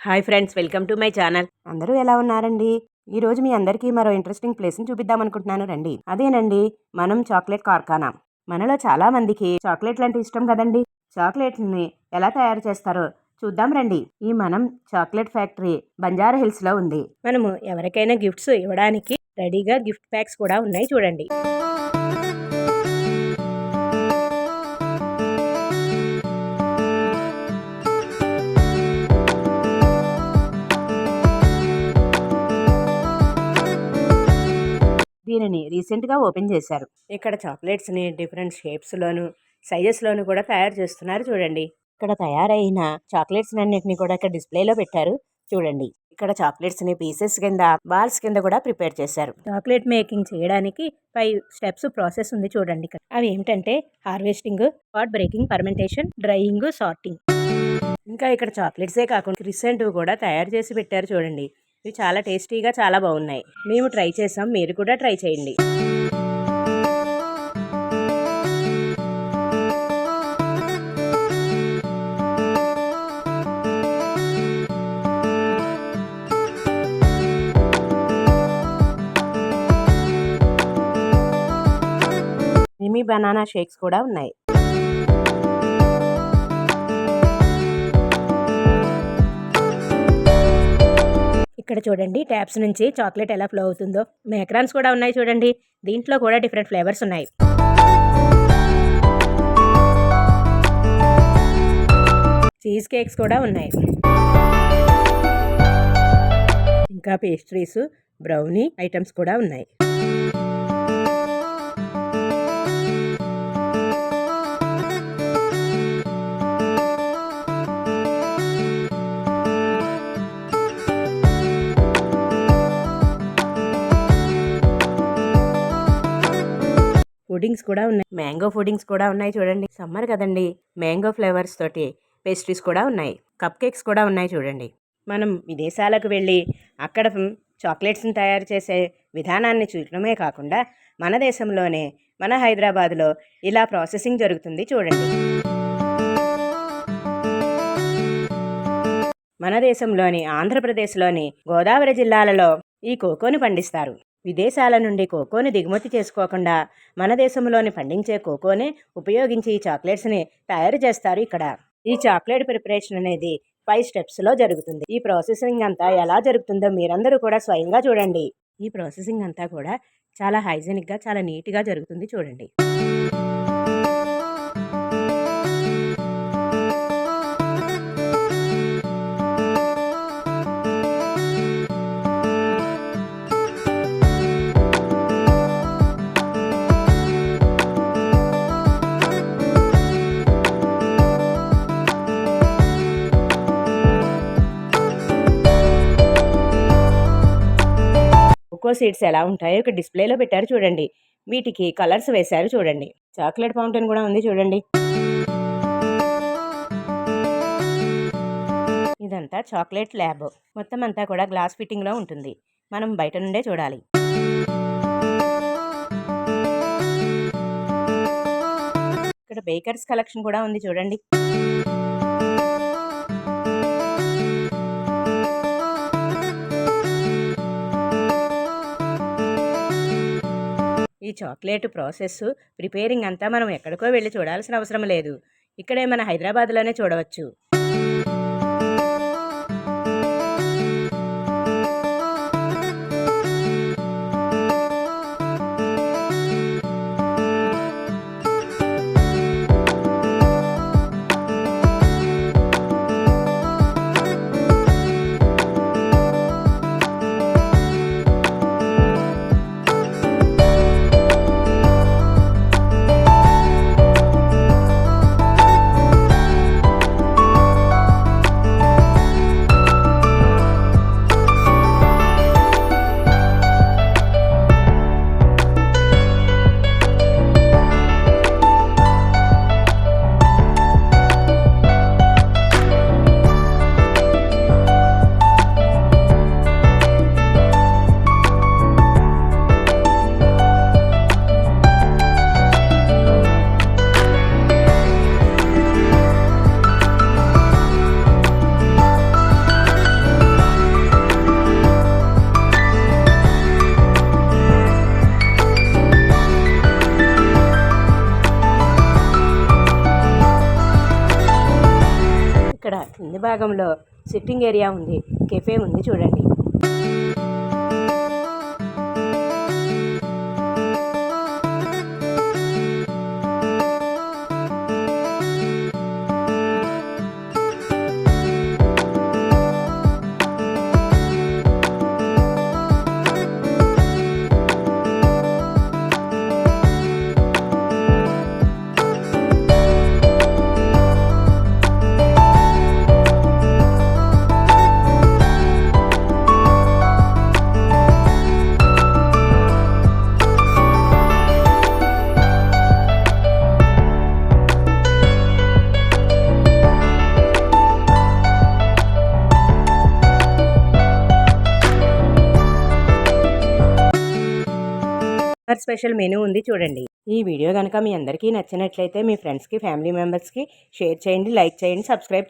Hi friends, welcome to my channel. అందరూ ఎలా ఉన్నారండి? ఈ రోజు మీ అందరికీ మరో ఇంట్రెస్టింగ్ ప్లేస్ని చూపిద్దాం అనుకుంటున్నాను. రండి. అదేనండి, మనం చాక్లెట్ కార్ఖానా. మనలో చాలా మందికి చాక్లెట్లు అంటే ఇష్టం కదండి. చాక్లెట్ని ఎలా తయారు చేస్తారో చూద్దాం రండి. ఈ మనం చాక్లెట్ ఫ్యాక్టరీ బంజారా హిల్స్ లో ఉంది. మనము ఎవరికైనా గిఫ్ట్స్ ఇవ్వడానికి రెడీగా గిఫ్ట్ ప్యాక్స్ కూడా ఉన్నాయి చూడండి. దీనిని రీసెంట్గా ఓపెన్ చేశారు. ఇక్కడ చాక్లెట్స్ని డిఫరెంట్ షేప్స్లోను సైజెస్లోను కూడా తయారు చేస్తున్నారు చూడండి. ఇక్కడ తయారైన చాక్లెట్స్ అన్నింటినీ కూడా ఇక్కడ డిస్ప్లేలో పెట్టారు చూడండి. ఇక్కడ చాక్లెట్స్ని పీసెస్ కింద బాల్స్ కింద కూడా ప్రిపేర్ చేశారు. చాక్లెట్ మేకింగ్ చేయడానికి 5 స్టెప్స్ ప్రాసెస్ ఉంది చూడండి. ఇక్కడ అవి ఏమిటంటే harvesting, pod breaking, fermentation, drying, sorting. ఇంకా ఇక్కడ చాక్లెట్సే కాకుండా క్రిసెంట్ కూడా తయారు చేసి పెట్టారు చూడండి. ఇవి చాలా టేస్టీగా చాలా బాగున్నాయి. మేము ట్రై చేసాం, మీరు కూడా ట్రై చేయండి. మిమీ బనానా షేక్స్ కూడా ఉన్నాయి. ఇక్కడ చూడండి, ట్యాప్స్ నుంచి చాక్లెట్ ఎలా ఫ్లో అవుతుందో. మేక్రాన్స్ కూడా ఉన్నాయి చూడండి. దీంట్లో కూడా డిఫరెంట్ ఫ్లేవర్స్ ఉన్నాయి. చీజ్ కేక్స్ కూడా ఉన్నాయి. ఇంకా పేస్ట్రీస్, బ్రౌనీ ఐటమ్స్ కూడా ఉన్నాయి. పుడింగ్స్ కూడా ఉన్నాయి. మ్యాంగో పుడింగ్స్ కూడా ఉన్నాయి చూడండి. సమ్మర్ కదండి, మ్యాంగో ఫ్లేవర్స్ తోటి పేస్ట్రీస్ కూడా ఉన్నాయి. కప్ కేక్స్ కూడా ఉన్నాయి చూడండి. మనం విదేశాలకు వెళ్ళి అక్కడ చాక్లెట్స్ని తయారు చేసే విధానాన్ని చూడటమే కాకుండా మన దేశంలోనే, మన హైదరాబాద్లో ఇలా ప్రాసెసింగ్ జరుగుతుంది చూడండి. మన దేశంలోని ఆంధ్రప్రదేశ్లోని గోదావరి జిల్లాలలో ఈ కోకోని పండిస్తారు. విదేశాల నుండి కోకోని దిగుమతి చేసుకోకుండా మన దేశంలోని పండించే కోకోనే ఉపయోగించి ఈ చాక్లెట్స్ని తయారు చేస్తారు. ఇక్కడ ఈ చాక్లెట్ ప్రిపరేషన్ అనేది 5 స్టెప్స్లో జరుగుతుంది. ఈ ప్రాసెసింగ్ అంతా ఎలా జరుగుతుందో మీరందరూ కూడా స్వయంగా చూడండి. ఈ ప్రాసెసింగ్ అంతా కూడా చాలా హైజీనిక్గా, చాలా నీట్గా జరుగుతుంది చూడండి. కోకో సీడ్స్ ఎలా ఉంటాయో ఇక్కడ డిస్ప్లేలో పెట్టారు చూడండి. వీటికి కలర్స్ వేశారు చూడండి. చాక్లెట్ ఫౌంటైన్ కూడా ఉంది చూడండి. ఇదంతా చాక్లెట్ ల్యాబ్. మొత్తం అంతా కూడా గ్లాస్ ఫిట్టింగ్లో ఉంటుంది. మనం బయట నుండే చూడాలి. ఇక్కడ బేకర్స్ కలెక్షన్ కూడా ఉంది చూడండి. ఈ చాక్లెట్ ప్రాసెస్ ప్రిపేరింగ్ అంతా మనం ఎక్కడికో వెళ్ళి చూడాల్సిన అవసరం లేదు. ఇక్కడే మన హైదరాబాద్లోనే చూడవచ్చు. భాగంలో సిట్టింగ్ ఏరియా ఉంది, కెఫే ఉంది చూడండి. స్పెషల్ మెనూ ఉంది చూడండి. ఈ వీడియో కనుక మీ అందరికీ నచ్చినట్లయితే మీ ఫ్రెండ్స్కి, ఫ్యామిలీ మెంబర్స్కి షేర్ చేయండి, లైక్ చేయండి, సబ్స్క్రైబ్